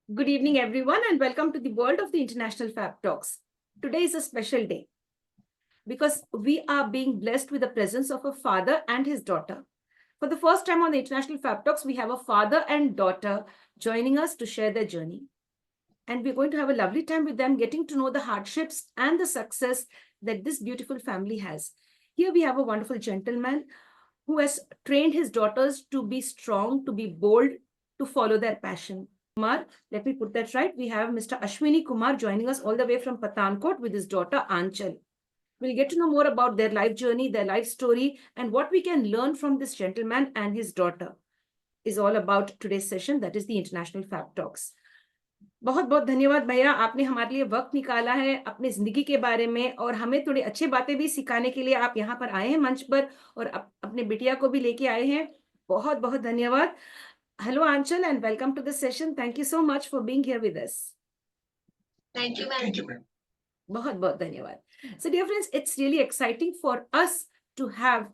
Good evening, everyone, and welcome to the world of the International Fab Talks. Today is a special day because we are being blessed with the presence of a father and his daughter. For the first time on the International Fab Talks, we have a father and daughter joining us to share their journey. And we're going to have a lovely time with them, getting to know the hardships and the success that this beautiful family has. Here we have a wonderful gentleman who has trained his daughters to be strong, to be bold, to follow their passion. Kumar, let me put that right. We have Mr. Ashwini Kumar joining us all the way from Pathankot with his daughter Anchal. We'll get to know more about their life journey, their life story, and what we can learn from this gentleman and his daughter is all about today's session, that is the International Fab Talks. बहुत बहुत धन्यवाद भैया, आपने हमारे लिए वक्त निकाला है अपनी जिंदगी के बारे में और हमें थोड़ी अच्छी बातें भी सिखाने के लिए आप यहाँ पर आए हैं मंच पर और अपने बिटिया को भी लेके आए हैं। बहुत बहुत धन्यवाद। Hello Anchal and welcome to this session. Thank you so much for being here with us. Thank you ma'am. बहुत बहुत धन्यवाद। So dear friends, it's really exciting for us to have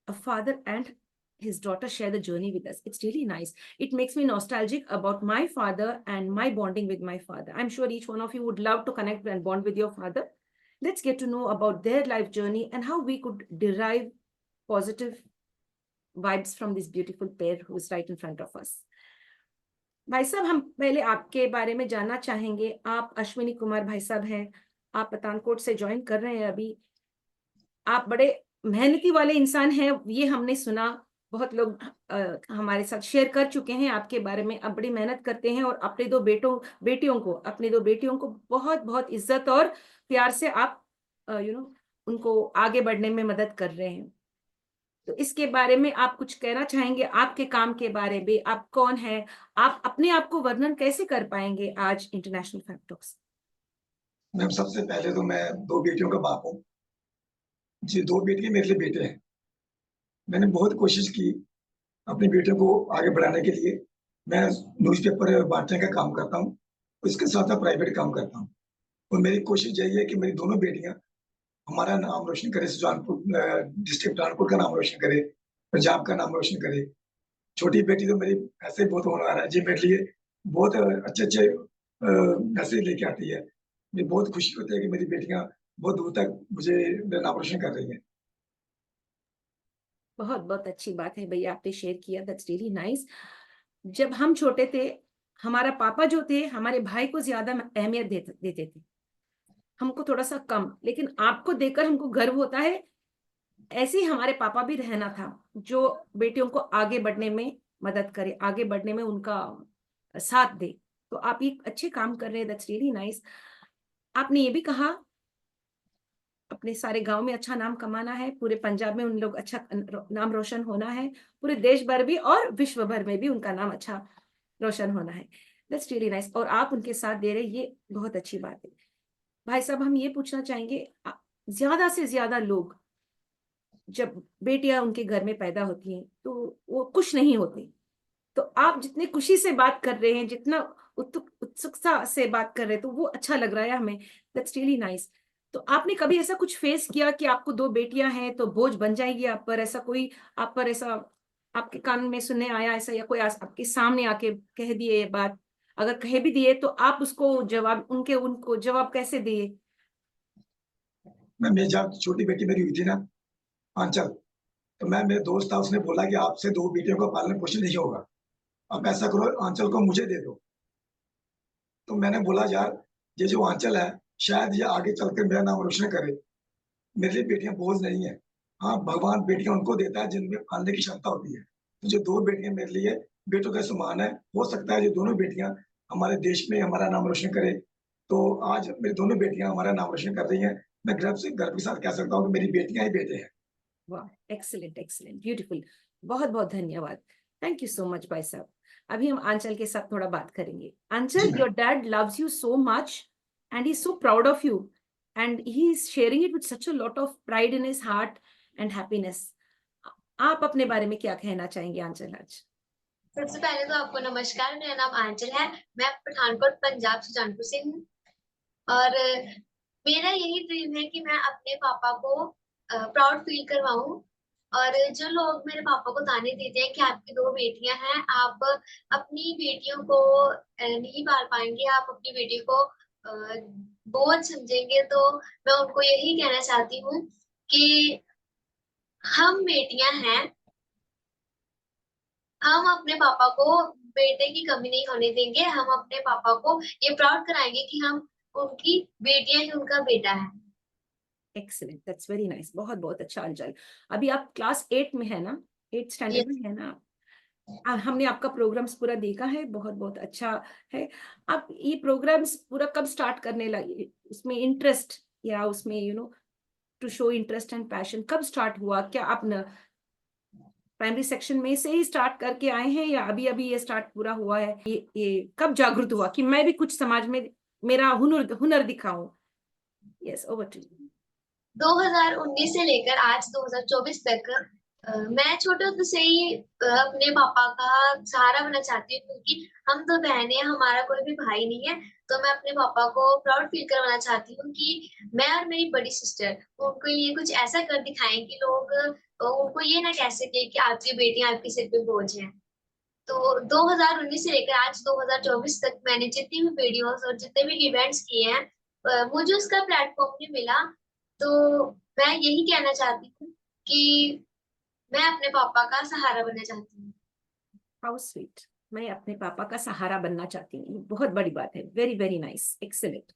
a father and his daughter share the journey with us. It's really nice. It makes me nostalgic about my father and my bonding with my father. I'm sure each one of you would love to connect and bond with your father. Let's get to know about their life journey and how we could derive positive vibes from this beautiful pair who is right in front of us. भाई साहब, हम पहले आपके बारे में जानना चाहेंगे। आप अश्विनी कुमार भाई साहब हैं, आप पठानकोट से ज्वाइन कर रहे हैं अभी। आप बड़े मेहनती वाले इंसान हैं, ये हमने सुना। बहुत लोग हमारे साथ शेयर कर चुके हैं आपके बारे में। आप बड़ी मेहनत करते हैं और अपने अपनी दो बेटियों को बहुत बहुत इज्जत और प्यार से आप उनको आगे बढ़ने में मदद कर रहे हैं। तो इसके बारे में आप कुछ कहना चाहेंगे, आपके काम के बारे में? आप कौन है, आप अपने आप को वर्णन कैसे कर पाएंगे आज इंटरनेशनल फैब टॉक्स? मैम, सबसे पहले तो मैं दो बेटियों का बाप हूँ जी। दो बेटियां मेरे लिए बेटे हैं। मैंने बहुत कोशिश की अपनी बेटियों को आगे बढ़ाने के लिए। मैं न्यूज़पेपर बांटने का काम करता हूँ, इसके साथ साथ प्राइवेट काम करता हूँ। और मेरी कोशिश यही है कि मेरी दोनों बेटियां हमारा नाम रोशन करे, सुजानपुर डिस्ट्रिक्ट पठानकोट का नाम रोशन करे, पंजाब का नाम रोशन करे। छोटी बेटी तो मेरी ऐसे बहुत होनहार है जी, मेरे लिए बहुत अच्छे अच्छे मैसेज लेके आती है। मुझे बहुत खुशी होती है कि मेरी बेटियां बहुत दूर तक मुझे मेरा नाम रोशन कर रही हैं। बहुत बहुत अच्छी बात है भैया, आपने शेयर किया, दैट्स रियली नाइस। जब हम छोटे थे, हमारा पापा जो थे हमारे भाई को ज्यादा अहमियत देते थे, हमको थोड़ा सा कम। लेकिन आपको देखकर हमको गर्व होता है, ऐसे ही हमारे पापा भी रहना था, जो बेटियों को आगे बढ़ने में मदद करे, आगे बढ़ने में उनका साथ दे। तो आप ये अच्छे काम कर रहे हैं, दैट्स रियली नाइस। आपने ये भी कहा अपने सारे गांव में अच्छा नाम कमाना है, पूरे पंजाब में उन लोग अच्छा नाम रोशन होना है, पूरे देश भर भी और विश्व भर में भी उनका नाम अच्छा रोशन होना है। That's really nice. और आप उनके साथ दे रहे, ये बहुत अच्छी बात है। भाई साहब, हम ये पूछना चाहेंगे, ज्यादा से ज्यादा लोग जब बेटियां उनके घर में पैदा होती हैं तो वो खुश नहीं होते। तो आप जितने खुशी से बात कर रहे हैं, जितना उत्सुकता से बात कर रहे हैं, तो वो अच्छा लग रहा है हमें। That's really nice. तो आपने कभी ऐसा कुछ फेस किया कि आपको दो बेटियां हैं तो बोझ बन जाएगी आप पर? ऐसा कोई आप पर ऐसा आपके कान में सुनने आया ऐसा, या कोई आपके सामने आके कह दिए ये बात? अगर कह भी दिए तो आप उसको जवाब उनको जवाब कैसे दिए? मैं जब छोटी बेटी मेरी हुई थी ना, आंचल, तो मैं मेरे दोस्त था, उसने बोला कि आपसे दो बेटियों का पालन पोषण नहीं होगा, आप ऐसा करो आंचल को मुझे दे दो। तो मैंने बोला यार, ये जो आंचल है शायद ये आगे चलकर मेरा नाम रोशन करे। मेरे लिए बेटियां बोझ नहीं है। हाँ, भगवान बेटियां उनको देता है जिनमें पालने की क्षमता होती है। तो जो दो बेटियां मेरे लिए बेटों के समान है, हो सकता है जो दोनों बेटियां हमारे देश में हमारा नाम रोशन करे। तो आज मेरी दोनों बेटियां हमारा नाम रोशन कर रही हैं। मैं गर्व के साथ कह सकता हूँ कि मेरी बेटियां ही बेटे हैं। वाह, एक्सीलेंट एक्सीलेंट, ब्यूटीफुल। बहुत बहुत धन्यवाद। थैंक यू सो मच भाई साहब। अभी हम आंचल के साथ थोड़ा बात करेंगे। जी Aanchal, ma'am. Your dad loves you so much and he's so proud of you, and he's sharing it with such a lot of pride in his heart and happiness. आप अपने बारे में क्या कहना चाहेंगे आंचल आज? सबसे पहले तो आपको नमस्कार, मेरा नाम आंचल है। मैं पठानकोट पंजाब सुजानपुर से हूँ और मेरा यही ड्रीम है कि मैं अपने पापा को प्राउड फील करवाऊं और जो लोग मेरे पापा को ताने देते हैं कि आपकी दो बेटियां हैं, आप अपनी बेटियों को नहीं पाल पाएंगे, आप अपनी बेटियों को बोझ समझेंगे, तो मैं उनको यही कहना चाहती हूँ कि हम बेटियां हैं, हम अपने पापा को बेटे की कमी नहीं होने देंगे, हम अपने पापा को ये प्राउड कराएंगे कि हम उनकी बेटियां ही उनका बेटा है। एक्सीलेंट, दैट्स वेरी नाइस, बहुत बहुत अच्छा अंचल। अभी आप क्लास 8 में है ना, 8 स्टैंडर्ड में है ना? हमने आपका प्रोग्राम्स पूरा देखा है, बहुत बहुत अच्छा है। आप ये प्रोग्राम्स पूरा कब स्टार्ट करने लगे, उसमें इंटरेस्ट या उसमें to show interest and passion कब स्टार्ट हुआ? क्या आप प्राइमरी सेक्शन में से ही स्टार्ट करके आए हैं या अभी अभी ये स्टार्ट पूरा हुआ है? ये कब जागरूक हुआ कि मैं भी कुछ समाज में मेरा हुनर हुनर दिखाऊं? Yes, over to you. 2019 से लेकर आज 2024 तक मैं छोटे होते से ही अपने पापा का सहारा बनना चाहती हूँ, क्योंकि हम तो बहनें हैं, हमारा कोई भी भाई नहीं है। तो मैं अपने पापा को प्राउड फील करवाना चाहती हूँ कि मैं और मेरी बड़ी सिस्टर उनको ये कुछ ऐसा कर दिखाएं कि लोग उनको ये ना कह सके कि आपकी बेटियां आपके सिर पे बोझ है। तो 2019 से लेकर आज 2024 तक मैंने जितनी भी वीडियोस और जितने भी इवेंट्स किए हैं, मुझे उसका प्लेटफॉर्म नहीं मिला। तो मैं यही कहना चाहती हूँ कि मैं अपने पापा का सहारा बनना चाहती हूँ। हाउ स्वीट, मैं अपने पापा का सहारा बनना चाहती हूँ, ये बहुत बड़ी बात है। Very very nice, excellent.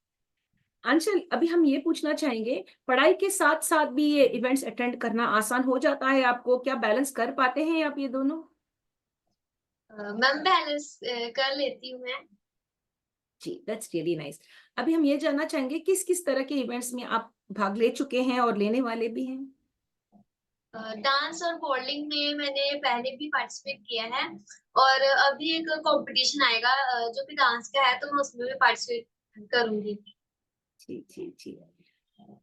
Anshal, अभी हम ये पूछना चाहेंगे, पढ़ाई के साथ साथ भी ये इवेंट्स अटेंड करना आसान हो जाता है आपको? क्या बैलेंस कर पाते हैं आप ये दोनों? मैम बैलेंस कर लेती हूँ मैं। जी, दैट्स रियली नाइस। अभी हम ये जानना चाहेंगे किस किस तरह के इवेंट्स में आप भाग ले चुके हैं और लेने वाले भी हैं? डांस और मॉडलिंग में मैंने पहले भी पार्टिसिपेट किया है, और अभी एक कंपटीशन आएगा जो कि डांस का है, तो मैं उसमें भी पार्टिसिपेट करूंगी। जी जी जी।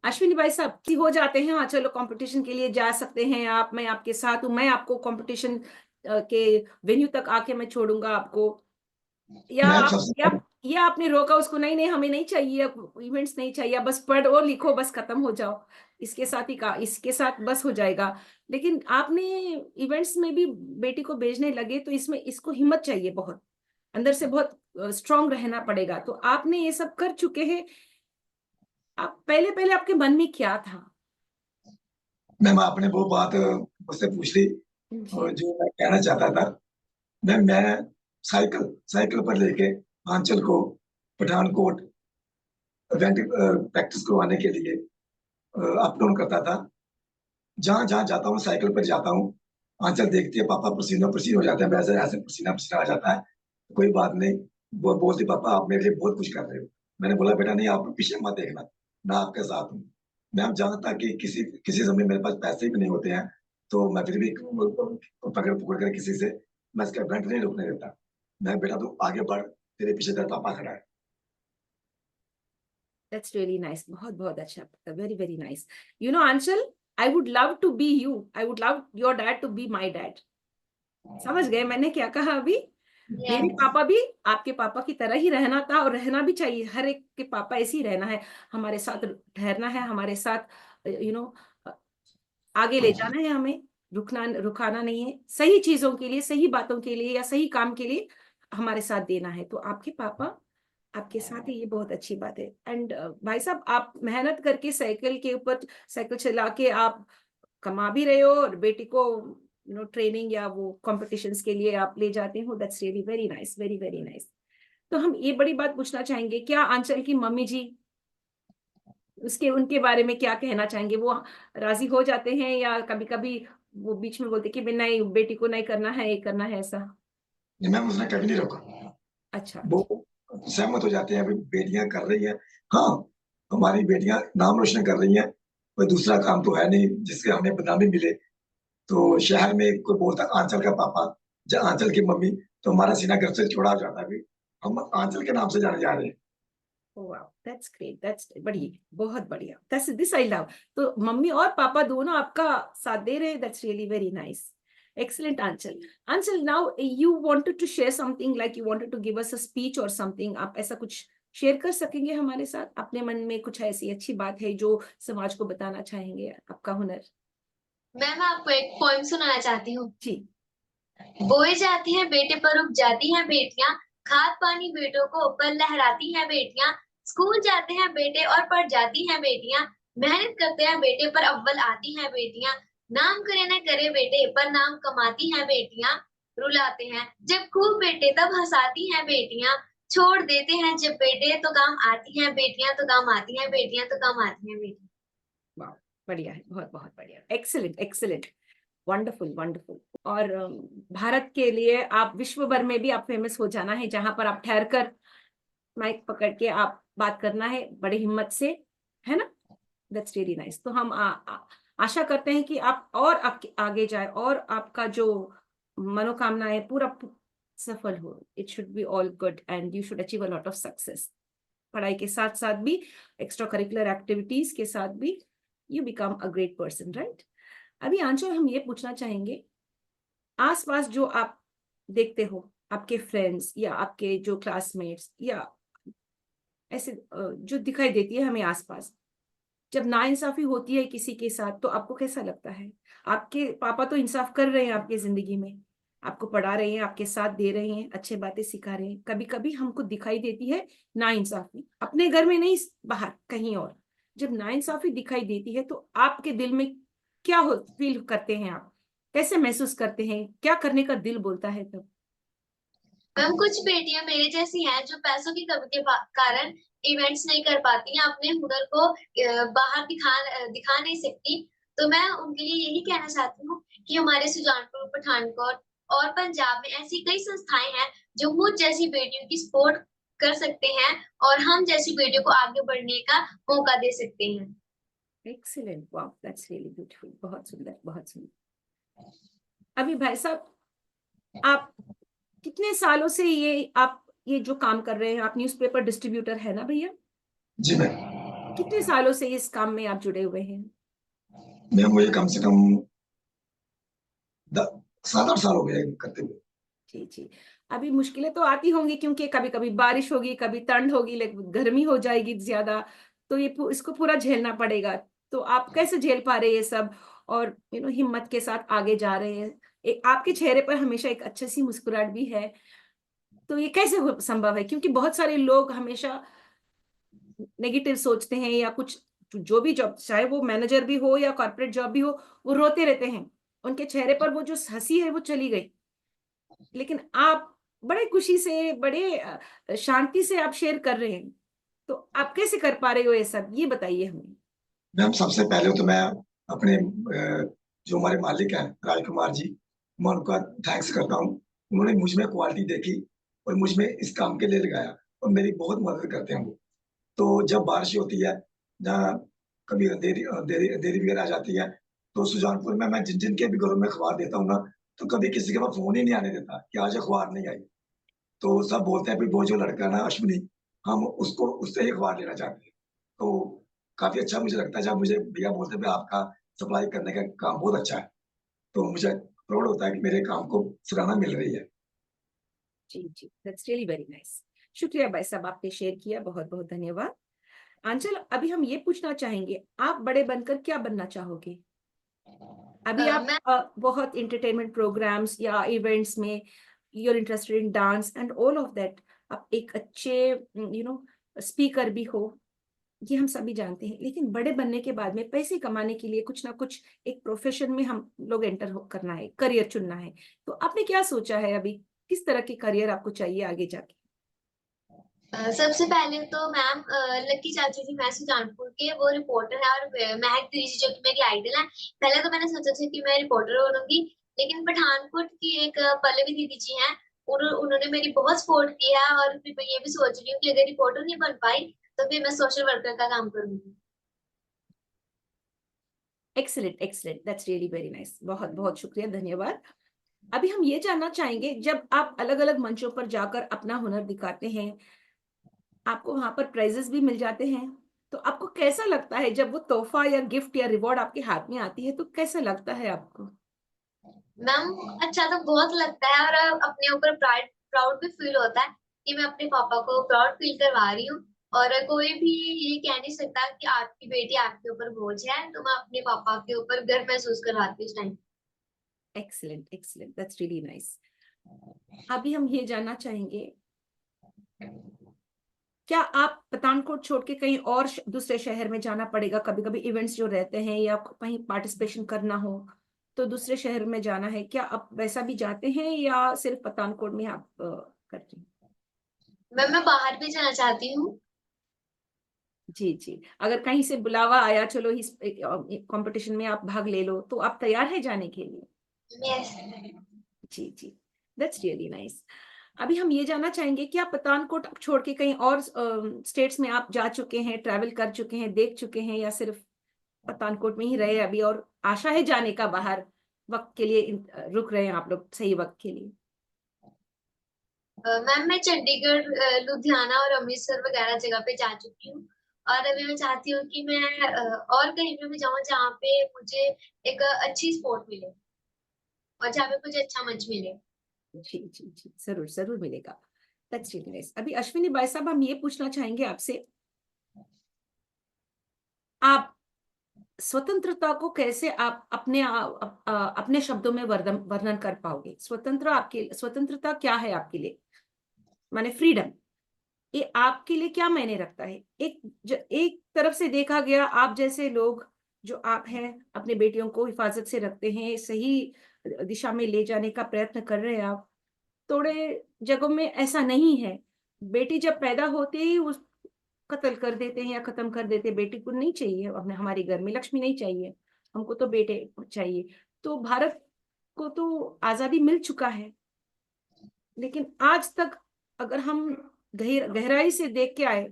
अश्विनी भाई साहब की हो जाते हैं, हाँ चलो कंपटीशन के लिए जा सकते हैं आप, मैं आपके साथ हूँ, मैं आपको कंपटीशन के वेन्यू तक आके मैं छोड़ूंगा आपको। या मैम आप सबसे या आपने रोका उसको, नहीं नहीं हमें नहीं चाहिए इवेंट्स, नहीं चाहिए, बस पढ़ो लिखो बस खत्म हो जाओ, इसके साथ ही कहा, इसके साथ बस हो जाएगा। लेकिन आपने इवेंट्स में भी बेटी को भेजने लगे, तो इसमें इसको हिम्मत चाहिए, बहुत अंदर से बहुत स्ट्रांग रहना पड़ेगा। तो आपने ये सब कर चुके हैं। आप पहले पहले आपके मन में क्या था? मैम आपने वो बात मुझसे पूछ ली जी और जो मैं कहना चाहता था। मैं साइकिल साइकिल पर लेके आंचल को पठानकोट इवेंट प्रैक्टिस करवाने के लिए अप डाउन करता था। जहां जहां जाता हूँ साइकिल पर जाता हूँ, आंचल देखती है पापा पसीनों पसीन हो जाते हैं, वैसे ऐसे पसीना पसीना आ जाता है। कोई बात नहीं, वो बोलती पापा आप मेरे लिए बहुत कुछ कर रहे हो। मैंने बोला बेटा नहीं, आप पीछे मत देखना, मैं आपके साथ हूँ। मैं जानता कि किसी किसी समय मेरे पास पैसे भी नहीं होते हैं, तो मैं फिर भी पकड़ पकड़ कर किसी से मैं इसका इवेंट नहीं रुकने देता। मैं बेटा तू आगे बढ़, तेरे पीछे तेरा पापा खड़ा है। दैट्स रियली नाइस, बहुत बहुत अच्छा, very very nice. Anchal, I would love to be you, I would love your dad to be my dad. समझ गए मैंने क्या कहा अभी? मेरे यस। पापा भी आपके पापा की तरह ही रहना था, और रहना भी चाहिए, हर एक के पापा ऐसे ही रहना है, हमारे साथ ठहरना है, हमारे साथ यू नो आगे ले जाना है हमें, रुकना रुकाना नहीं है, सही चीजों के लिए, सही बातों के लिए या सही काम के लिए हमारे साथ देना है। तो आपके पापा आपके साथ ही, ये बहुत अच्छी बात है। एंड भाई साहब, आप मेहनत करके साइकिल के ऊपर साइकिल चला के आप कमा भी रहे हो, और बेटी को ट्रेनिंग या वो कॉम्पिटिशन्स के लिए आप ले जाते हो। That's really very nice, very very nice. तो हम ये बड़ी बात पूछना चाहेंगे, क्या आंचल की मम्मी जी, उसके उनके बारे में क्या कहना चाहेंगे? वो राजी हो जाते हैं या कभी कभी वो बीच में बोलते कि नहीं बेटी को नहीं करना है, ये करना है, ऐसा? नहीं मैम, उसने कभी नहीं रोका। अच्छा। वो सहमत हो जाते हैं, अभी बेटियां कर रही हैं। हाँ, हमारी बेटियां नाम रोशन कर रही हैं, कोई दूसरा काम तो है नहीं जिससे हमें बदनामी मिले। तो शहर में कोई बोलता आंचल का पापा या आंचल की मम्मी, तो हमारा सीना गर्व से छोड़ा जाता है। अभी हम आंचल के नाम से जाने जा रहे हैं। वाह, दैट्स ग्रेट, दैट्स बढ़िया, बहुत बढ़िया, दैट्स दिस आई लव। तो मम्मी और पापा दोनों आपका साथ दे रहे हैं, that's really very nice. Excellent, Anchal. Anchal, now you wanted to share something, like you wanted to give us a speech or something. आप ऐसा कुछ शेयर कर सकेंगे हमारे साथ? अपने मन में कुछ ऐसी अच्छी बात है जो समाज को बताना चाहेंगे, आपका हुनर? मैम आपको एक पोइम सुनाना चाहती हूँ। जी। बोए जाती हैं बेटे पर रुक जाती हैं बेटियां, खाद पानी बेटों को ऊपर लहराती हैं बेटियां, स्कूल जाते हैं बेटे और पढ़ जाती हैं बेटियां, मेहनत करते हैं बेटे पर अव्वल आती हैं बेटियां, नाम करे न करे बेटे पर नाम कमाती हैं बेटियां, रुलाते हैं जब खूब बेटे तब हंसाती हैं बेटियां, छोड़ देते हैं जब बेटे तो काम आती हैं बेटियां, तो काम आती हैं बेटियां, तो काम आती हैं बेटियां। वाह, बढ़िया है, बहुत बहुत बढ़िया, एक्सीलेंट एक्सीलेंट, वंडरफुल वंडरफुल। और भारत के लिए आप विश्व भर में भी आप फेमस हो जाना है, जहां पर आप ठहर कर माइक पकड़ के आप बात करना है बड़ी हिम्मत से, है ना? That's really nice. तो हम आशा करते हैं कि आप और आपके आगे जाए और आपका जो मनोकामना है पूरा सफल हो। It should be all good and you should achieve a lot of success. पढ़ाई के साथ साथ भी, एक्स्ट्रा करिकुलर एक्टिविटीज के साथ भी, you become a great person, right? अभी आंचल, हम ये पूछना चाहेंगे, आसपास जो आप देखते हो, आपके फ्रेंड्स या आपके जो क्लासमेट्स या ऐसे जो दिखाई देती है हमें आसपास, जब नाइंसाफी होती है किसी के साथ, तो आपको कैसा लगता है? आपके पापा तो इंसाफ कर रहे हैं आपकी जिंदगी में, आपको पढ़ा रहे हैं, आपके साथ दे रहे हैं, अच्छे बातें सिखा रहे हैं। कभी कभी हमको दिखाई देती है नाइंसाफी, अपने घर में नहीं, बाहर कहीं और। जब नाइंसाफी दिखाई देती है तो आपके दिल में क्या हो, फील करते हैं आप? कैसे महसूस करते हैं? क्या करने का दिल बोलता है तब? मैम कुछ बेटियां मेरे जैसी हैं जो पैसों की कमी के कारण इवेंट्स नहीं कर पाती हैं, अपने हुनर को बाहर दिखा नहीं सकती। तो मैं उनके लिए यही कहना चाहती हूँ कि हमारे सुजानपुर, पठानकोट और पंजाब में ऐसी कई संस्थाएं हैं जो मुझ जैसी बेटियों की सपोर्ट कर सकते हैं और हम जैसी बेटियों को आगे बढ़ने का मौका दे सकते हैं। Excellent, wow, that's really beautiful, बहुत सुंदर बहुत सुंदर। अभी भाई साहब, आप कितने सालों से ये जो काम कर रहे हैं, आप न्यूज़पेपर डिस्ट्रीब्यूटर है ना भैया? जी मैम। कितने सालों से इस काम में आप जुड़े हुए हैं? मैम मुझे कम से कम 7-8 साल हो गए करते हुए। जी जी। अभी मुश्किलें तो आती होंगी, क्योंकि कभी कभी बारिश होगी, कभी ठंड होगी, लेकिन गर्मी हो जाएगी ज्यादा, तो इसको पूरा झेलना पड़ेगा। तो आप कैसे झेल पा रहे हैं ये सब, और हिम्मत के साथ आगे जा रहे हैं? आपके चेहरे पर हमेशा एक अच्छी सी मुस्कुराहट भी है। तो ये कैसे संभव है? क्योंकि बहुत सारे लोग हमेशा नेगेटिव सोचते हैं, या कुछ जो भी जॉब, चाहे वो मैनेजर भी हो या कॉर्पोरेट जॉब भी हो, वो रोते रहते हैं, उनके चेहरे पर वो जो हंसी है वो चली गई। लेकिन आप बड़े खुशी से, बड़े शांति से आप शेयर कर रहे हैं। तो आप कैसे कर पा रहे हो ये सब, ये बताइए हमें। मैम सबसे पहले तो मैं अपने जो हमारे मालिक हैं राजकुमार जी, मैं उनका थैंक्स करता हूँ। उन्होंने मुझ में क्वालिटी देखी और मुझ में इस काम के लिए लगाया, और मेरी बहुत मदद करते हैं वो। तो जब बारिश होती है, जहाँ कभी अंधेरी अंधेरी अंधेरी वगैरह आ जाती है, तो सुजानपुर में मैं जिन जिन के भी घरों में अखबार देता हूँ ना, तो कभी किसी के पास फोन ही नहीं आने देता कि आज अखबार नहीं आई। तो सब बोलते हैं, वो जो लड़का ना अश्विनी, हम उसको उससे ही अखबार लेना चाहते हैं। तो काफी अच्छा मुझे लगता है जब मुझे भैया बोलते हैं आपका सप्लाई करने का काम बहुत अच्छा है, तो मुझे प्राउड होता है कि मेरे काम को सराहना मिल रही है। जी जी, दैट्स रियली वेरी नाइस। शुक्रिया भाई साहब, आपने शेयर किया, बहुत बहुत धन्यवाद। आंचल, अभी हम ये पूछना चाहेंगे, आप बड़े बनकर क्या बनना चाहोगे? अभी आप मैं बहुत एंटरटेनमेंट प्रोग्राम्स या इवेंट्स में you're interested in dance and all of that, आप एक अच्छे स्पीकर भी हो, ये हम सभी जानते हैं। लेकिन बड़े बनने के बाद में पैसे कमाने के लिए कुछ ना कुछ एक प्रोफेशन में हम लोग एंटर करना है, करियर चुनना है। तो आपने क्या सोचा है अभी, किस तरह के करियर आपको चाहिए आगे जाके? सबसे पहले तो मैम लक्की चाची जी, मैं सुजानपुर के, वो रिपोर्टर है, और महक दीदी जी जो कि मेरी आइडल है। पहले तो मैंने सोचा था कि मैं रिपोर्टर बनूंगी, लेकिन पठानकोट की एक पल्लवी दीदी जी हैं, उन्होंने मेरी बहुत सपोर्ट किया है, और फिर मैं ये भी सोच रही हूँ कि अगर रिपोर्टर नहीं बन पाई तो फिर मैं सोशल वर्कर का काम करूंगी। Excellent excellent, that's really very nice, बहुत बहुत शुक्रिया, धन्यवाद। अभी हम ये जानना चाहेंगे, जब आप अलग अलग मंचों पर जाकर अपना हुनर दिखाते हैं, आपको वहां पर प्राइजेस भी मिल जाते हैं, तो आपको कैसा लगता है जब वो तोहफा या गिफ्ट या रिवॉर्ड आपके हाथ में आती है? तो कैसा लगता है आपको? मैम अच्छा तो बहुत लगता है, और अपने ऊपर प्राउड प्राउड भी फील होता है कि मैं अपने पापा को प्राउड फील करवा रही हूँ, और कोई भी ये कह नहीं सकता कि आपकी बेटी आपके ऊपर बोझ है, तो मैं अपने पापा के ऊपर गर्व महसूस करवाती हूँ उस time. Excellent excellent, that's really nice. अभी हम ये जानना चाहेंगे, क्या आप पठानकोट छोड़ के कहीं और दूसरे शहर में जाना पड़ेगा? कभी कभी इवेंट्स जो रहते हैं या कहीं पार्टिसिपेशन करना हो तो दूसरे शहर में जाना है, क्या आप वैसा भी जाते हैं या सिर्फ पठानकोट में आप करते हैं? मैं बाहर भी जाना चाहती हूँ। जी जी, अगर कहीं से बुलावा आया, चलो इस कंपटीशन में आप भाग ले लो, तो आप तैयार है जाने के लिए? यस। जी जी, दैट्स रियली नाइस। अभी हम ये जानना चाहेंगे कि आप पठानकोट छोड़ के कहीं और स्टेट्स में आप जा चुके हैं, ट्रैवल कर चुके हैं, देख चुके हैं, या सिर्फ पठानकोट में ही रहे अभी और आशा है जाने का बाहर, वक्त के लिए रुक रहे हैं आप लोग सही वक्त के लिए? मैम मैं चंडीगढ़, लुधियाना और अमृतसर वगैरह जगह पे जा चुकी हूँ। और अभी मैं चाहती हूँ कि मैं और कहीं पे भी जाऊँ जहाँ पे मुझे एक अच्छी स्पोर्ट मिले और जहाँ पे मुझे अच्छा मंच मिले। जी जी जी, जरूर जरूर मिलेगा। That's really nice. अभी अश्विनी भाई साहब, हम ये पूछना चाहेंगे आपसे, आप स्वतंत्रता को कैसे आप अपने शब्दों में वर्णन कर पाओगे? स्वतंत्रता क्या है आपके लिए? माने फ्रीडम, ये आपके लिए क्या मायने रखता है? एक तरफ से देखा गया, आप जैसे लोग जो आप हैं अपने बेटियों को हिफाजत से रखते हैं, सही दिशा में ले जाने का प्रयत्न कर रहे हैं आप। थोड़े जगहों में ऐसा नहीं है, बेटी जब पैदा होते ही उस कत्ल कर देते हैं या खत्म कर देते हैं, बेटी को नहीं चाहिए अपने हमारे घर में, लक्ष्मी नहीं चाहिए, हमको तो बेटे चाहिए। तो भारत को तो आजादी मिल चुका है, लेकिन आज तक अगर हम गहराई से देख के आए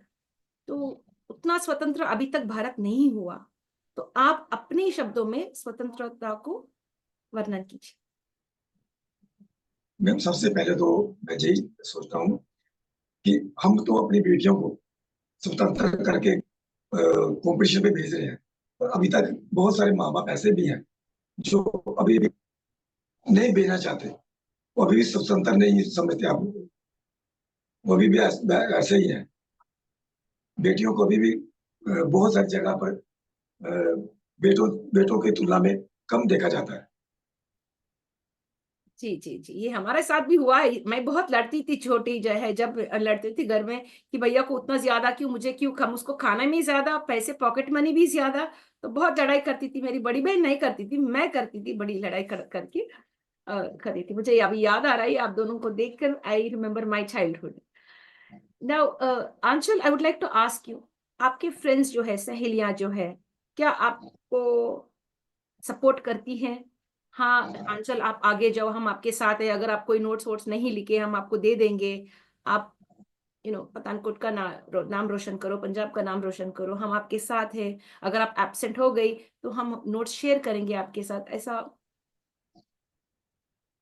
तो उतना स्वतंत्र अभी तक भारत नहीं हुआ। तो आप अपने शब्दों में स्वतंत्रता को वर्णन कीजिए। मैम सबसे पहले तो मैं यही सोचता हूँ कि हम तो अपनी बेटियों को स्वतंत्र करके कंपटीशन पे भेज रहे हैं, और अभी तक बहुत सारे माँ बाप ऐसे भी हैं जो अभी भी नहीं भेजना चाहते, वो अभी भी स्वतंत्र नहीं समझते आप, वो अभी भी ऐसे ही है। बेटियों को अभी भी बहुत सारी जगह पर अ, बेटों बेटों की तुलना में कम देखा जाता है। जी जी जी, ये हमारे साथ भी हुआ है। मैं बहुत लड़ती थी, छोटी जो है जब लड़ती थी घर में कि भैया को उतना ज्यादा क्यों, मुझे क्यों कम, उसको खाने में ज्यादा, पैसे पॉकेट मनी भी ज्यादा। तो बहुत लड़ाई करती थी। मेरी बड़ी बहन नहीं करती थी, मैं करती थी, बड़ी लड़ाई करके खरी थी। मुझे अभी याद आ रहा है आप दोनों को देखकर, I remember my childhood. Now Anchal, I would like to ask you, आपके फ्रेंड्स जो है, सहेलियां जो है, क्या आपको सपोर्ट करती हैं? हाँ आंचल, आप आगे जाओ, हम आपके साथ है, अगर आप कोई नोट्स वोट्स नहीं लिखे हम आपको दे देंगे, आप पठानकोट का नाम रोशन करो, पंजाब का नाम रोशन करो, हम आपके साथ है। अगर आप एब्सेंट हो गई तो हम नोट्स शेयर करेंगे आपके साथ, ऐसा?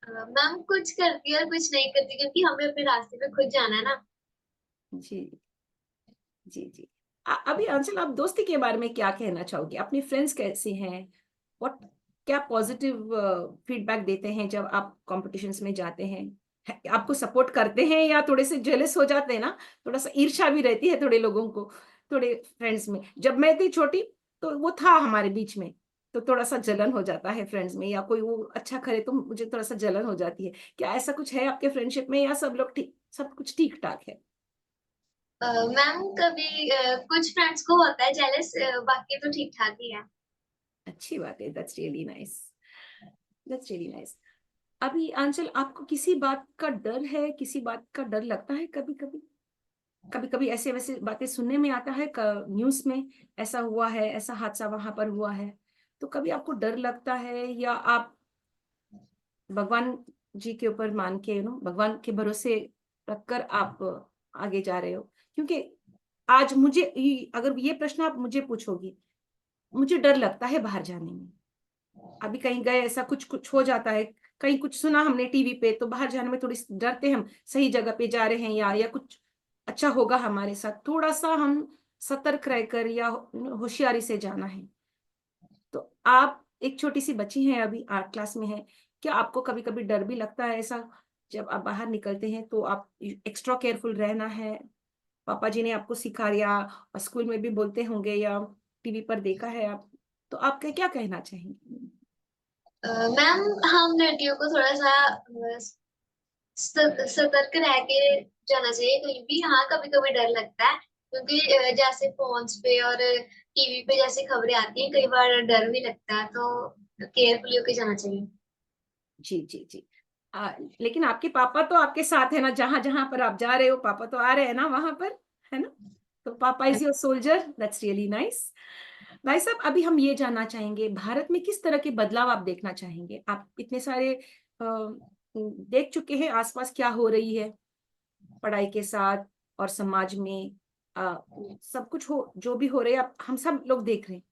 मैम कुछ करती है और कुछ नहीं करती, क्योंकि हमें अपने रास्ते पे खुद जाना है ना। जी जी जी। अभी अंशल, आप दोस्ती के बारे में क्या कहना चाहोगे? अपने फ्रेंड्स कैसे हैं? व्हाट, क्या पॉजिटिव फीडबैक देते हैं जब आप कॉम्पिटिशन्स में जाते हैं? आपको सपोर्ट करते हैं या थोड़े से जेलस हो जाते हैं ना? थोड़ा सा ईर्ष्या भी रहती है थोड़े लोगों को, थोड़े फ्रेंड्स में। जब मैं थी छोटी तो वो था हमारे बीच में, तो थोड़ा सा जलन हो जाता है फ्रेंड्स में, या कोई वो अच्छा करे तो मुझे थोड़ा सा जलन हो जाती है। क्या ऐसा कुछ है आपके फ्रेंडशिप में, या सब लोग ठीक, सब कुछ ठीक ठाक है? मैम कभी कुछ फ्रेंड्स को होता है जेलस, बाकी तो ठीक ठाक ही है। अच्छी बात है, that's really nice, that's really nice. अभी आंचल, आपको किसी बात का डर है, किसी बात का डर लगता है कभी कभी? कभी कभी ऐसे वैसे बातें सुनने में आता है न्यूज़ में, ऐसा हुआ है, ऐसा हादसा वहां पर हुआ है, तो कभी आपको डर लगता है, या आप भगवान जी के ऊपर मान के भगवान के भरोसे रखकर आप आगे जा रहे हो? क्योंकि आज मुझे अगर ये प्रश्न आप मुझे पूछोगी, मुझे डर लगता है बाहर जाने में। अभी कहीं गए, ऐसा कुछ कुछ हो जाता है, कहीं कुछ सुना हमने टीवी पे, तो बाहर जाने में थोड़ी डरते हैं, हम सही जगह पे जा रहे हैं या कुछ अच्छा होगा हमारे साथ, थोड़ा सा हम सतर्क रहकर या होशियारी से जाना है। तो आप एक छोटी सी बच्ची हैं, अभी 8 क्लास में है, क्या आपको कभी कभी डर भी लगता है ऐसा? जब आप बाहर निकलते हैं तो आप एक्स्ट्रा केयरफुल रहना है? पापा जी ने आपको सिखाया और स्कूल में भी बोलते होंगे या टीवी पर देखा है आप, तो आप क्या कहना चाहेंगे? मैम, हम लड़कियों को थोड़ा सा सतर्क रह के जाना चाहिए कहीं भी। हाँ, कभी कभी डर लगता है, क्योंकि जैसे फोन्स पे और टीवी पे जैसे खबरें आती हैं, कई बार डर भी लगता है, तो केयरफुली होके जाना चाहिए। जी जी जी। लेकिन आपके पापा तो आपके साथ है ना, जहां जहां पर आप जा रहे हो पापा तो आ रहे हैं ना वहां पर, है ना? तो पापा is your soldier, that's really nice. भाई साहब, अभी हम ये जानना चाहेंगे भारत में किस तरह के बदलाव आप देखना चाहेंगे? आप इतने सारे देख चुके हैं आसपास क्या हो रही है पढ़ाई के साथ और समाज में, अ, सब कुछ हो जो भी हो रहे हैं, हम सब लोग देख रहे हैं।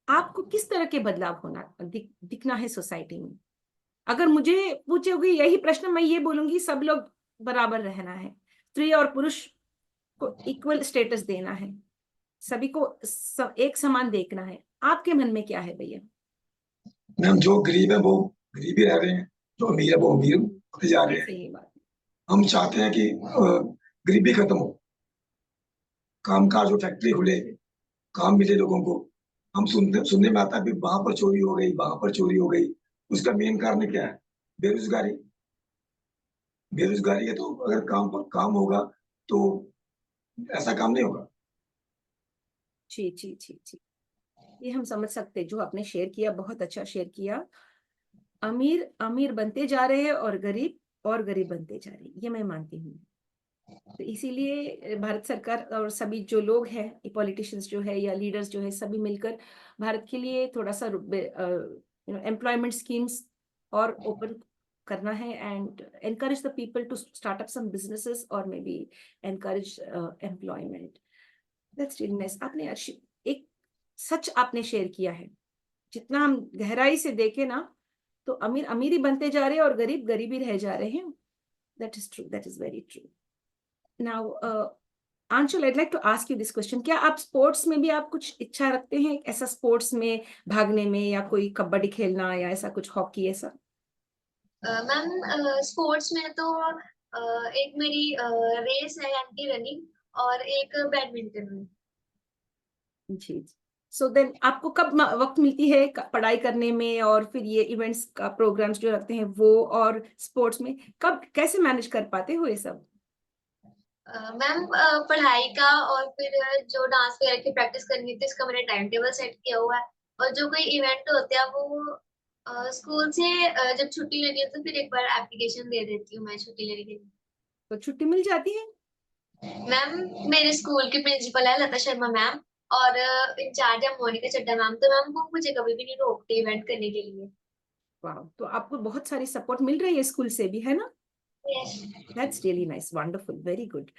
आपको किस तरह के बदलाव दिखना है सोसाइटी में? अगर मुझे पूछोगे यही प्रश्न, मैं ये बोलूंगी सब लोग बराबर रहना है, स्त्री और पुरुष को इक्वल स्टेटस देना है, सभी को एक समान देखना है। आपके मन में क्या है भैया? मैम, जो गरीब है वो गरीब ही रह रहे हैं, जो अमीर है वो अमीर होते जा रहे हैं। सही बात। हम चाहते हैं कि गरीबी खत्म हो, कामकाज हो, फैक्ट्री खुले, काम मिले लोगों को। हम सुनने में आता है कि वहां पर चोरी हो गई, वहां पर चोरी हो गई। उसका मेन कारण क्या है? बेरोजगारी। बेरोजगारी है, तो अगर काम पर काम होगा तो ऐसा काम नहीं होगा। जी जी जी जी, ये हम समझ सकते हैं, जो आपने शेयर किया बहुत अच्छा शेयर किया। अमीर अमीर बनते जा रहे हैं और गरीब बनते जा रहे हैं, ये मैं मानती हूँ। तो इसीलिए भारत सरकार और सभी जो लोग हैं, पॉलिटिशियंस जो है या लीडर्स जो है, सभी मिलकर भारत के लिए थोड़ा सा एम्प्लॉयमेंट स्कीम्स और ओपन करना है, and encourage the people to start up some businesses और may be encourage employment. That's really nice. आपने एक सच आपने शेयर किया है। जितना हम गहराई से देखें ना, तो अमीर अमीर ही बनते जा रहे हैं और गरीब गरीब ही रह जा रहे हैं। That is true, that is very true. Now Anchal, I'd like to ask you this question. क्या आप स्पोर्ट्स में भी आप कुछ इच्छा रखते हैं, ऐसा स्पोर्ट्स में भागने में, या कोई कबड्डी खेलना या ऐसा कुछ, हॉकी ऐसा? मैम, स्पोर्ट्स में तो एक मेरी रेस है, यानी कि रनिंग, और एक बैडमिंटन में। जी। सो देन आपको कब वक्त मिलती है पढ़ाई करने में और फिर ये इवेंट्स का प्रोग्राम्स जो रखते हैं वो, और स्पोर्ट्स में कब कैसे मैनेज कर पाते हो ये सब? मैम, पढ़ाई का और फिर जो डांस वगैरह की प्रैक्टिस करनी थी, इसका मैंने टाइम टेबल सेट किया हुआ है। और जो कोई इवेंट होता है वो स्कूल से जब छुट्टी लेनी है तो फिर एक बार एप्लीकेशन दे देती हूँ मैं छुट्टी लेने के लिए। तो छुट्टी मिल जाती है? मैम, मेरे स्कूल की प्रिंसिपल है लता शर्मा मैम, और इंचार्ज है मोनिका चड्डा मैम, तो मैम वो मुझे कभी भी नहीं रोकते इवेंट करने के लिए। वाह, तो आपको बहुत सारी सपोर्ट मिल रही है स्कूल से भी, है ना? Yes. That's really nice, wonderful, very good.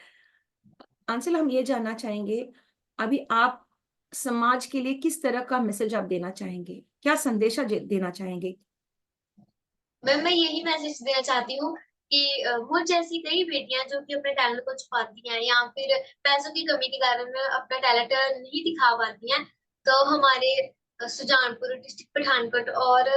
Aanchal, हम ये जानना चाहेंगे, अभी आप समाज के लिए किस तरह का मैसेज आप देना चाहेंगे, क्या संदेशा देना चाहेंगे? मैम, मैं यही मैसेज देना चाहती हूँ कि मुझ जैसी कई बेटियां जो कि अपने टैलेंट को छुपाती हैं या फिर पैसों की कमी के कारण अपना टैलेंट नहीं दिखा पाती हैं, तो हमारे सुजानपुर डिस्ट्रिक्ट पठानकोट और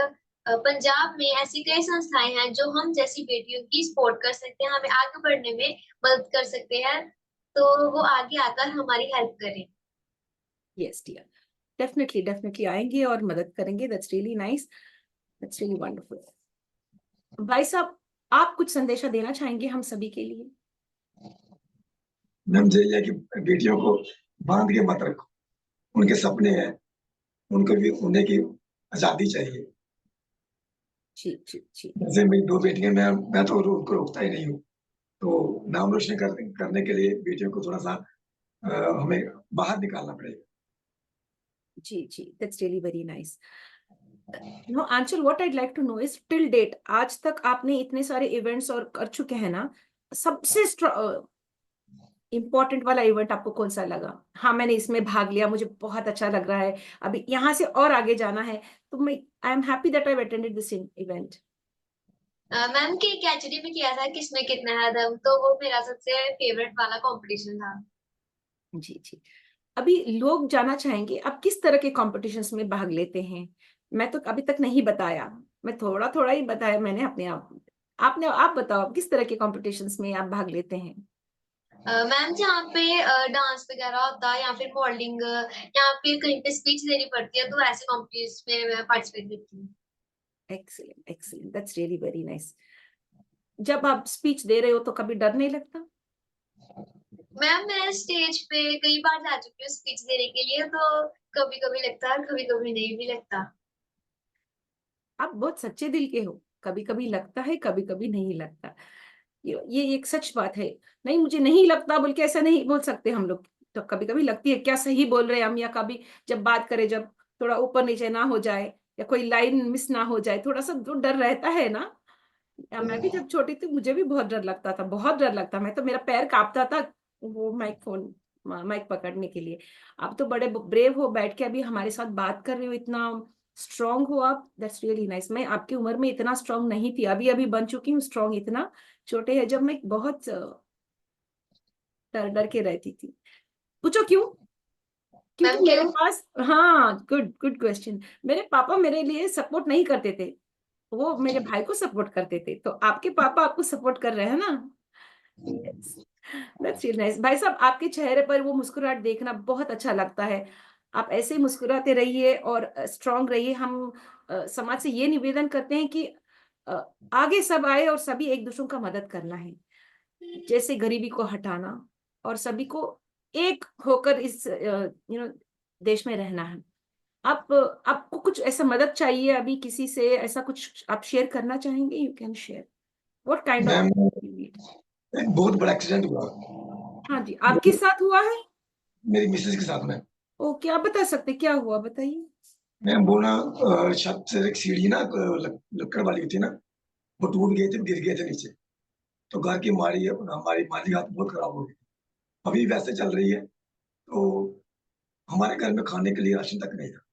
पंजाब में ऐसी कई संस्थाएं हैं जो हम जैसी बेटियों की सपोर्ट कर सकते हैं, हमें आगे बढ़ने में मदद कर सकते हैं, तो वो आगे आकर हमारी हेल्प करें। यस डियर, डेफिनेटली डेफिनेटली आएंगे और मदद करेंगे। That's really nice, that's really wonderful. भाई साहब, आप कुछ संदेशा देना चाहेंगे हम सभी के लिए? मैम, यही है कि बेटियों को बांध के मत रखो। उनके सपने हैं, उनको भी उन्हें की आजादी चाहिए। जी जी जी। जैसे मेरी दो बेटियां, मैं तो उनको रोकता ही नहीं हूँ। तो नाम रोशन करने के लिए बेटियों को थोड़ा सा हमें बाहर निकालना पड़ेगा। जी जी, that's really very nice. No Aanchal, what I'd like to know is till date, आज तक आपने इतने सारे इवेंट्स और कर चुके हैं ना, सबसे इम्पोर्टेंट वाला इवेंट आपको कौन सा लगा? हाँ, मैंने इसमें भाग लिया, मुझे बहुत अच्छा लग रहा है, अभी यहाँ से और आगे जाना है, तो मैं I am happy that I attended this event. Ma'am, के कैचरी में किया था किसमें कितना है दम, तो वो मेरा सबसे फेवरेट वाला कंपटीशन था। जी जी। अभी लोग जानना चाहेंगे आप किस तरह के कॉम्पिटिशन्स में भाग लेते हैं। मैं तो अभी तक नहीं बताया, मैं थोड़ा थोड़ा ही बताया मैंने अपने आप। आप बताओ, आप किस तरह के कॉम्पिटिशन्स में आप भाग लेते हैं? मैम जहाँ पे डांस वगैरह होता है या फिर मॉडलिंग या फिर कहीं पे स्पीच देनी पड़ती है तो ऐसे कॉम्पिटिशन में मैं पार्टिसिपेट करती हूँ। Excellent excellent, that's really very nice. जब आप स्पीच दे रहे हो तो कभी डर नहीं लगता? मैम मैं स्टेज पे कई बार जा चुकी हूँ स्पीच देने के लिए, तो कभी कभी लगता है कभी कभी नहीं भी लगता। आप बहुत सच्चे दिल के हो, कभी कभी लगता है कभी कभी नहीं लगता। ये एक सच बात है। नहीं मुझे नहीं लगता बोल के ऐसा नहीं बोल सकते हम लोग। तो कभी कभी लगती है क्या सही बोल रहे हैं हम, या कभी जब बात करें जब थोड़ा ऊपर नीचे ना हो जाए या कोई लाइन मिस ना हो जाए, थोड़ा सा तो डर रहता है ना। या मैं भी जब छोटी थी मुझे भी बहुत डर लगता था, बहुत डर लगता। मैं तो मेरा पैर कांपता था वो माइक पकड़ने के लिए। आप तो बड़े ब्रेव हो, बैठ के अभी हमारे साथ बात कर रहे हो, इतना स्ट्रांग हो आप, दैट्स रियली नाइस। मैं आपकी उम्र में इतना स्ट्रांग नहीं थी, अभी अभी बन चुकी हूँ स्ट्रांग। इतना छोटे है जब मैं बहुत डर डर के रहती थी। पूछो क्यों? क्योंकि मैम मेरे क्यों? पास, हाँ गुड गुड क्वेश्चन, मेरे पापा मेरे लिए सपोर्ट नहीं करते थे, वो मेरे भाई को सपोर्ट करते थे। तो आपके पापा आपको सपोर्ट कर रहे हैं ना। Yes, that's really nice. भाई साहब आपके चेहरे पर वो मुस्कुराहट देखना बहुत अच्छा लगता है। आप ऐसे ही मुस्कुराते रहिए और स्ट्रांग रहिए। हम समाज से ये निवेदन करते हैं कि अ, आगे सब आए और सभी एक दूसरों का मदद करना है, जैसे गरीबी को हटाना और सभी को एक होकर इस देश में रहना है। आप आपको कुछ ऐसा मदद चाहिए अभी किसी से, ऐसा कुछ आप शेयर करना चाहेंगे? You can share what kind of ma'am need. एक बहुत बड़ा एक्सीडेंट हुआ हाँ जी, आपके साथ हुआ है? मेरी मिसेज के साथ में। ओके, आप बता सकते क्या हुआ, बताइए। मैम वो ना छत से एक सीढ़ी ना लक्कड़ वाली थी ना, वो टूट गई थी, गिर गए थे नीचे। तो घर की हमारी माली हालत बहुत खराब हो गई। अभी वैसे चल रही है। तो हमारे घर में खाने के लिए राशन तक नहीं था।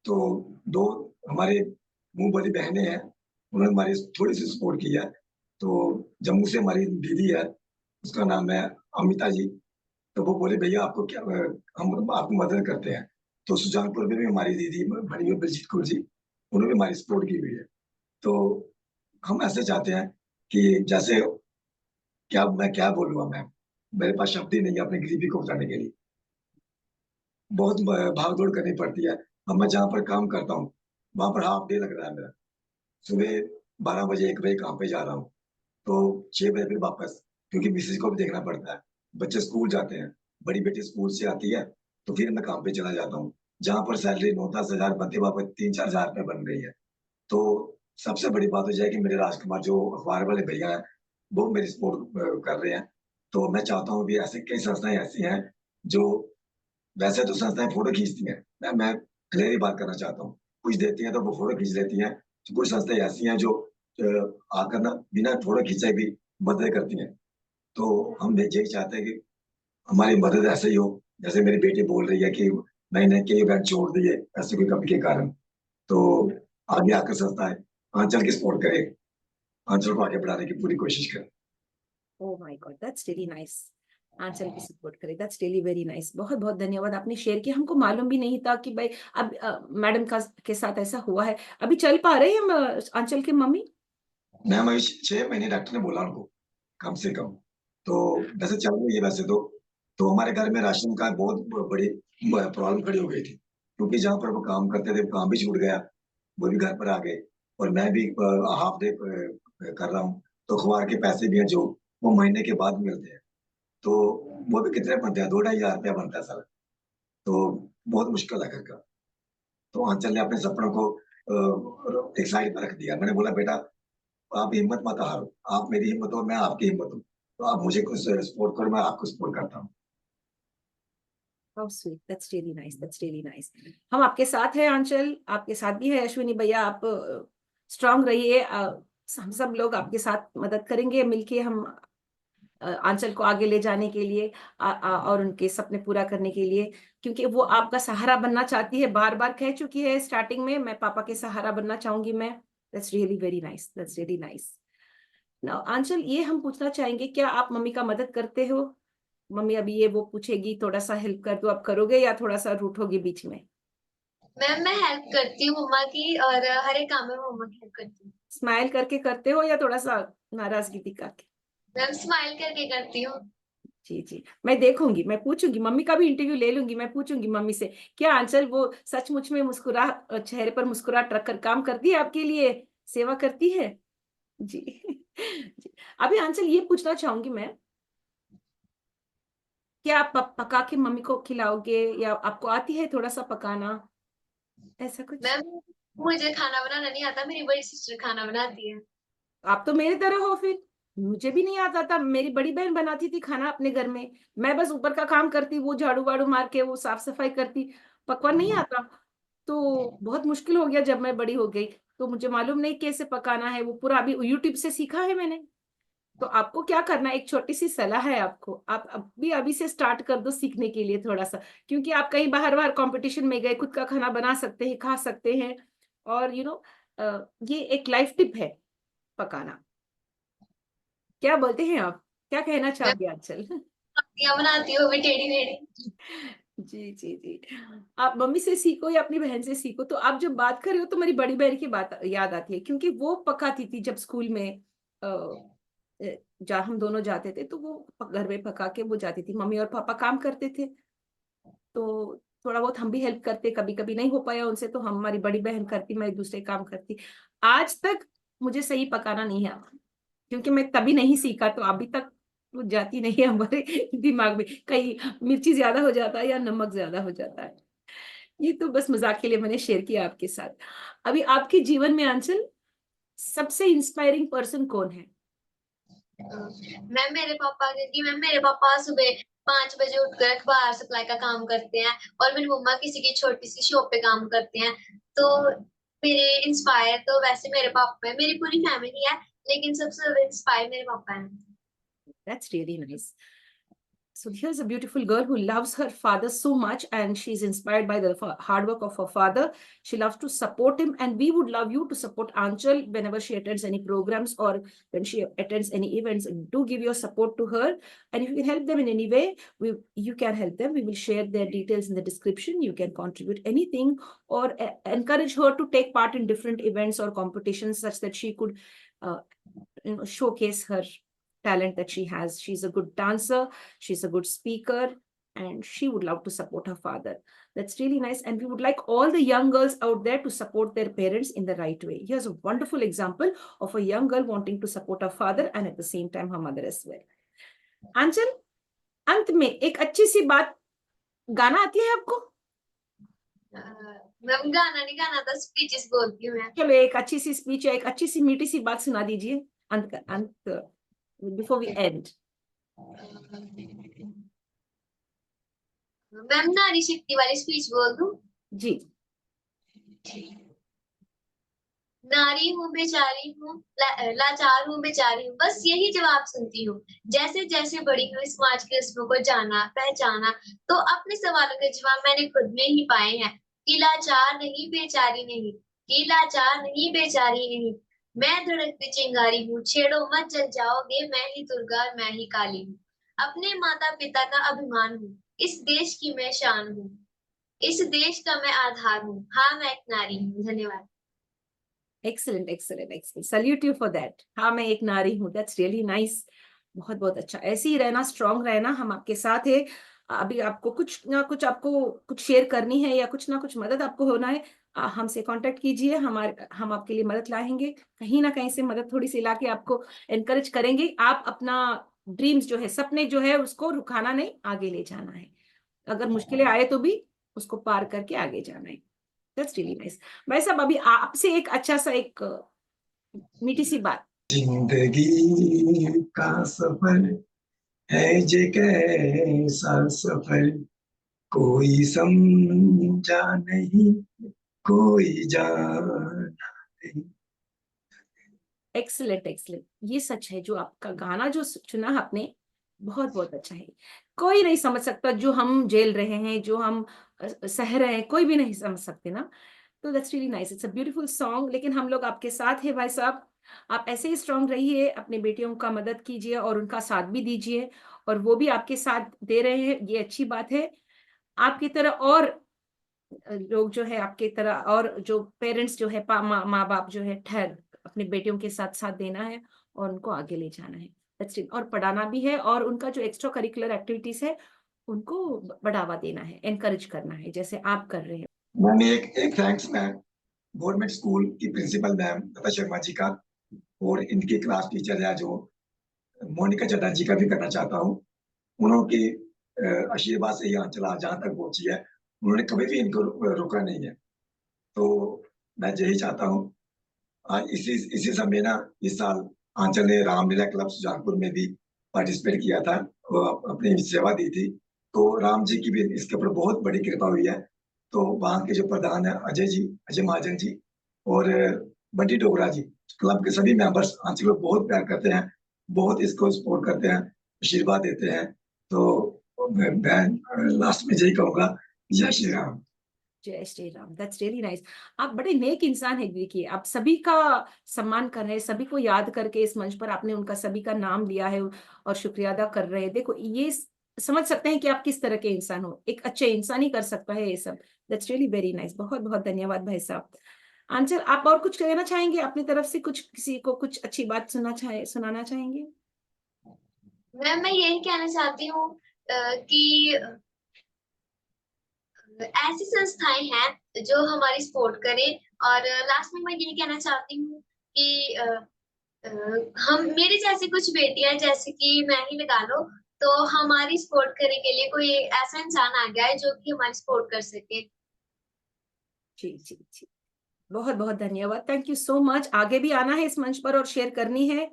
तो दो हमारे मुंह वाली बहनें हैं, उन्होंने हमारी थोड़ी सी सपोर्ट की है। तो जम्मू से हमारी दीदी है, उसका नाम है अमिता जी। तो वो बोले भैया आपको क्या हम आपकी मदद करते हैं। तो सुजानपुर में भी हमारी दीदी बड़ी हुई बलजीत कौर जी, उन्होंने हमारी सपोर्ट की हुई है। तो हम ऐसे चाहते हैं कि जैसे मैं क्या बोलूँगा मैम, मेरे पास शब्द ही नहीं है अपनी गरीबी को बताने के लिए। बहुत भाग दौड़ करनी पड़ती है। अब मैं जहाँ पर काम करता हूँ वहां पर हाफ डे लग रहा है मेरा। सुबह 12 बजे 1 बजे काम पे जा रहा हूँ, तो 6 बजे फिर वापस, क्योंकि मिसेज को भी देखना पड़ता है। बच्चे स्कूल जाते हैं, बड़ी बेटी स्कूल से आती है, तो फिर मैं काम पे चला जाता हूँ। जहाँ पर सैलरी 9-10 हजार बनती है, वहां पर 3-4 हजार रुपये बन रही है। तो सबसे बड़ी बात हो जाए कि मेरे राजकुमार जो अखबार वाले भैया हैं, वो मेरी सपोर्ट कर रहे हैं। तो मैं चाहता हूँ भी ऐसे कई संस्थाएं ऐसी हैं जो, वैसे तो संस्थाएं फोटो खींचती हैं, मैं क्लियर ही बात करना चाहता हूँ, कुछ देती हैं तो वो फोटो खींच लेती हैं। तो कुछ संस्थाएं ऐसी हैं जो आकर ना बिना फोटो खींचे भी मदद करती हैं। तो हम यही चाहते हैं कि हमारी मदद ऐसे ही हो, जैसे मेरी बेटी बोल रही है कि मैंने कई बैंक छोड़ दिए ऐसे कोई कमी के कारण। तो आगे आकर संस्था है आंचल की सपोर्ट करे, आंचल को आगे बढ़ाने की पूरी कोशिश करे। Oh my god, that's really nice. Aanchal की सपोर्ट करे, दैट्स रियली वेरी नाइस। बहुत बहुत धन्यवाद, आपने शेयर किया। हमको मालूम भी नहीं था कि भाई अब मैडम का के साथ ऐसा हुआ है। अभी चल पा रहे हैं आंचल की मम्मी? मैम अभी 6 महीने डॉक्टर ने बोला उनको कम से कम। तो वैसे चल रही है वैसे तो हमारे घर में राशन का बहुत बड़ी प्रॉब्लम खड़ी हो गई थी, क्योंकि जहाँ पर वो काम करते थे वो काम भी छूट गया, वो भी घर पर आ गए। और मैं भी हाफ डे कर रहा हूँ, तो अखबार के पैसे भी हैं जो वो महीने के बाद मिलते हैं। तो वो भी कितने बनते हैं, 2-2.5 हजार रुपया बनता है सर। तो बहुत मुश्किल है घर का। तो आंचल ने अपने सपनों को एक साइड पर रख दिया। मैंने बोला बेटा आप हिम्मत मत हारो, आप मेरी हिम्मत हो मैं आपकी हिम्मत हूँ, तो आप मुझे कुछ सपोर्ट करो, मैं आपको सपोर्ट करता हूँ। How sweet, that's really nice, that's really nice. हम आपके साथ हैं आंचल, आपके साथ भी है अश्विनी भैया। आप स्ट्रांग रहिए। हम सब लोग आपके साथ मदद करेंगे मिलके। हम आंचल को आगे ले जाने के लिए और उनके सपने पूरा करने के लिए, क्योंकि वो आपका सहारा बनना चाहती है, बार बार कह चुकी है स्टार्टिंग में, मैं पापा के सहारा बनना चाहूंगी मैं। That's really very nice, that's really nice. Now Aanchal, ये हम पूछना चाहेंगे, क्या आप मम्मी का मदद करते हो? मम्मी अभी ये वो पूछेगी, थोड़ा सा हेल्प कर दो, आप करोगे या थोड़ा सा रूठोगे बीच में? मैम मैं हेल्प करती हूँ मम्मा की, और हर एक काम में मम्मा की हेल्प करती हूँ। स्माइल करके करते हो या थोड़ा सा नाराजगी दिखा के? मैम स्माइल करके करती हूँ। जी जी, मैं देखूंगी, मैं पूछूंगी, मम्मी का भी इंटरव्यू ले लूंगी, मैं पूछूंगी मम्मी से क्या आंचल वो सचमुच में चेहरे पर मुस्कुराहट रखकर काम करती है आपके लिए, सेवा करती है। जी जी। अभी आंचल ये पूछना चाहूंगी मैं, क्या आप पका के मम्मी को खिलाओगे या आपको आती है थोड़ा सा पकाना, ऐसा कुछ? मैम, मुझे खाना बनाना नहीं आता, मेरी बड़ी सिस्टर खाना बनाती है। आप तो मेरी तरह हो फिर, मुझे भी नहीं आता था, मेरी बड़ी बहन बनाती थी खाना अपने घर में, मैं बस ऊपर का काम करती, वो झाड़ू वाड़ू मार के वो साफ सफाई करती, पकवान नहीं आता। तो बहुत मुश्किल हो गया जब मैं बड़ी हो गई, तो मुझे मालूम नहीं कैसे पकाना है, वो पूरा अभी यूट्यूब से सीखा है मैंने। तो आपको क्या करना है, एक छोटी सी सलाह है आपको, आप अभी अभी से स्टार्ट कर दो सीखने के लिए थोड़ा सा, क्योंकि आप कहीं बाहर बाहर कंपटीशन में गए, खुद का खाना बना सकते हैं, खा सकते हैं। और ये एक लाइफ टिप है, पकाना। क्या बोलते हैं आप, क्या कहना मैं चाहोगे आंचल? सब्जियां बनाती हूँ, भी टेढ़ी मेढ़ी। जी जी जी, आप मम्मी से सीखो या अपनी बहन से सीखो। तो आप जब बात कर रहे हो तो मेरी बड़ी बहन की बात याद आती है, क्योंकि वो पकाती थी जब स्कूल में जहाँ हम दोनों जाते थे, तो वो घर में पका के वो जाती थी, मम्मी और पापा काम करते थे, तो थोड़ा बहुत हम भी हेल्प करते, कभी कभी नहीं हो पाया उनसे तो हमारी बड़ी बहन करती, मैं एक दूसरे काम करती। आज तक मुझे सही पकाना नहीं है, क्योंकि मैं तभी नहीं सीखा, तो अभी तक वो जाती नहीं है हमारे दिमाग में, कहीं मिर्ची ज्यादा हो जाता है या नमक ज्यादा हो जाता है। ये तो बस मजाक के लिए मैंने शेयर किया आपके साथ। अभी आपके जीवन में आंचल सबसे इंस्पायरिंग पर्सन कौन है? मैम मेरे पापा, क्योंकि मैम मेरे पापा सुबह 5 बजे उठकर अखबार सप्लाई का काम करते हैं, और मेरी मम्मा किसी की छोटी सी शॉप पे काम करते हैं। तो मेरे इंस्पायर तो वैसे मेरे पापा है, मेरी पूरी फैमिली है, लेकिन सबसे ज्यादा इंस्पायर मेरे पापा हैं। That's really nice. So here's a beautiful girl who loves her father so much, and she's inspired by the hard work of her father. She loves to support him, and we would love you to support Anchal whenever she attends any programs or when she attends any events. Do give your support to her, and if you can help them in any way, you can help them. We will share their details in the description. You can contribute anything or encourage her to take part in different events or competitions such that she could uh, showcase her talent that she has. She's a good dancer, she's a good speaker, and she would love to support her father. That's really nice. And we would like all the young girls out there to support their parents in the right way. Here's a wonderful example of a young girl wanting to support her father and at the same time her mother as well. Anchal, अंत में एक अच्छी सी बात, गाना आती है आपको? Ma'am गाना नहीं गाना था, स्पीचेस बोलती हूँ मैं। चलो एक अच्छी सी स्पीच या एक अच्छी सी मीठी सी बात सुना दीजिए, अंत बिफोर वी एंड। मैम नारी शक्ति वाली स्पीच बोल दूं? जी। नारी हूँ, बेचारी हूँ, लाचार हूँ, बेचारी हूँ, बस यही जवाब सुनती हूँ। जैसे जैसे बड़ी हुई, समाज के रस्मों को जाना पहचाना, तो अपने सवालों के जवाब मैंने खुद में ही पाए हैं। कि लाचार नहीं, बेचारी नहीं, कि लाचार नहीं, बेचारी नहीं, मैं धड़कती चिंगारी हूँ, छेड़ो मत जल जाओगे, मैं ही दुर्गा, मैं ही काली हूँ। अपने माता पिता का अभिमान हूँ, इस देश की मैं शान हूँ, इस देश का मैं आधार हूँ, हाँ मैं एक नारी हूँ। धन्यवाद। Excellent excellent excellent, salute you for that. हाँ मैं एक नारी हूँ, दैट्स रियली नाइस। बहुत बहुत अच्छा, ऐसे ही रहना, स्ट्रांग रहना, हम आपके साथ है। अभी आपको कुछ ना कुछ, आपको कुछ शेयर करनी है या कुछ ना कुछ मदद आपको होना है, हमसे कांटेक्ट कीजिए, हम आपके लिए मदद लाएंगे, कहीं ना कहीं से मदद थोड़ी सी लाके आपको एनकरेज करेंगे। आप अपना ड्रीम्स जो है, सपने जो है, उसको रुकाना नहीं, आगे ले जाना है। अगर मुश्किलें आए तो भी उसको पार करके आगे जाना है। That's really nice. भाई साहब, अभी आपसे एक अच्छा सा एक मीठी सी बात। जिंदगी का सफर है जे कैसा सफर, कोई समझा नहीं, कोई जाना नहीं। एक्सलेंट एक्सलेंट, ये सच है, जो आपका गाना जो चुना आपने, बहुत बहुत अच्छा है। कोई नहीं समझ सकता जो हम झेल रहे हैं, जो हम सह रहे हैं, कोई भी नहीं समझ सकते ना। तो that's really nice, it's a beautiful song. लेकिन हम लोग आपके साथ हैं भाई साहब, आप ऐसे ही स्ट्रांग रहिए, अपने बेटियों का मदद कीजिए और उनका साथ भी दीजिए, और वो भी आपके साथ दे रहे हैं, ये अच्छी बात है। आपकी तरह और लोग जो है, आपके तरह और जो पेरेंट्स जो है, माँ बाप जो है, ठहर अपने बेटियों के साथ साथ देना है और उनको आगे ले जाना है। That's it. और पढ़ाना भी है, और उनका जो एक्स्ट्रा करिकुलर एक्टिविटीज है उनको बढ़ावा देना है, एनकरेज करना है, जैसे आप कर रहे हैं। मैंने एक थैंक्स मैं गवर्नमेंट स्कूल की प्रिंसिपल मैम लता शर्मा जी का और इनकी क्लास टीचर है जो मोनिका चटर्जी का भी करना चाहता हूँ। उन्होंने आशीर्वाद से यहाँ चला जहाँ तक पहुंची है, उन्होंने कभी भी इनको रोका नहीं है। तो मैं यही चाहता हूँ। आज इसी समय ना इस साल आंचल ने रामलीला क्लब सुजानपुर में भी पार्टिसिपेट किया था, वो अपनी सेवा दी थी। तो राम जी की भी इसके ऊपर बहुत बड़ी कृपा हुई है। तो वहाँ के जो प्रधान है अजय महाजन जी और बंटी डोगरा जी, क्लब के सभी मेंबर्स आंचल को बहुत प्यार करते हैं, बहुत इसको सपोर्ट करते हैं, आशीर्वाद देते हैं। तो मैं लास्ट में यही कहूंगा, जय श्री राम। जय Shri Ram, that's really nice. आप बड़े नेक इंसान है देखिए, आप सभी का सम्मान कर रहे हैं, सभी को याद करके इस मंच पर आपने उनका सभी का नाम लिया है और शुक्रिया अदा कर रहे हैं। देखो ये समझ सकते हैं कि आप किस तरह के इंसान हो, एक अच्छे इंसान ही कर सकता है ये सब। दैट्स रियली वेरी नाइस, बहुत बहुत धन्यवाद भाई साहब। आंचल, आप और कुछ कहना चाहेंगे अपनी तरफ से? कुछ किसी को कुछ अच्छी बात सुनाना चाहेंगे? मैम मैं यही कहना चाहती हूँ कि ऐसी संस्थाएं हैं जो हमारी सपोर्ट करें। और लास्ट में मैं यही कहना चाहती हूँ कि हम मेरी जैसी कुछ बेटियां जैसे कि मैं ही लगा लो, तो हमारी सपोर्ट करने के लिए कोई ऐसा इंसान आ गया है जो कि हमारी सपोर्ट कर सके। जी जी जी, बहुत बहुत धन्यवाद, थैंक यू सो मच। आगे भी आना है इस मंच पर और शेयर करनी है,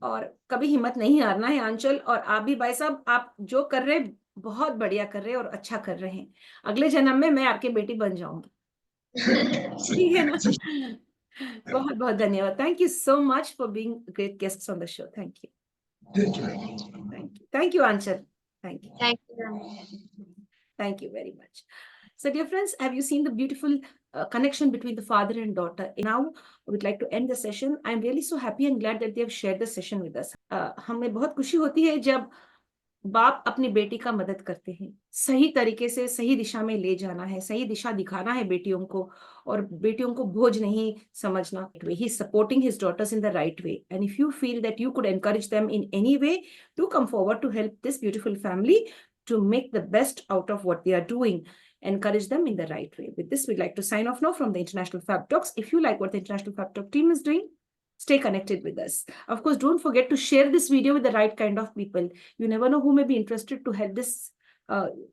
और कभी हिम्मत नहीं हारना है आंचल। और आप भी भाई साहब, आप जो कर रहे हैं बहुत बढ़िया कर रहे हैं और अच्छा कर रहे हैं। अगले जन्म में मैं आपकी बेटी बन जाऊंगी, ठीक है ना? बहुत बहुत धन्यवाद, thank you so much for being great guests on the show. Thank you, thank you Anchal, thank you, thank you ma'am. thank you very much. So dear friends, have you seen the beautiful connection between the father and daughter? Now we'd like to end the session. I'm really so happy and glad that they have shared the session with us. हमें बहुत खुशी होती है जब बाप अपनी बेटी का मदद करते हैं, सही तरीके से सही दिशा में ले जाना है, सही दिशा दिखाना है बेटियों को, और बेटियों को बोझ नहीं समझना। He is supporting his daughters in the right way, and if you feel that you could encourage them in any way, do come forward to help this beautiful family to make the best out of what they are doing. Encourage them in the right way. With this, we'd like to sign off now from the International Fab Talks. If you like what the International Fab Talk team is doing, stay connected with us. Of course, don't forget to share this video with the right kind of people. You never know who may be interested to help this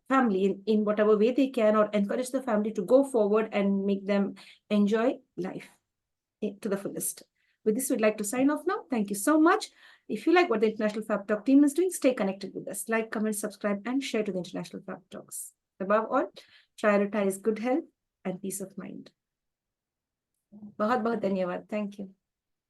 family in whatever way they can, or encourage the family to go forward and make them enjoy life to the fullest. With this, we'd like to sign off now. Thank you so much. If you like what the International Fab Talk team is doing, stay connected with us. Like, comment, subscribe, and share to the International Fab Talks. Above all, prioritize good health and peace of mind. बहुत बहुत धन्यवाद, thank you.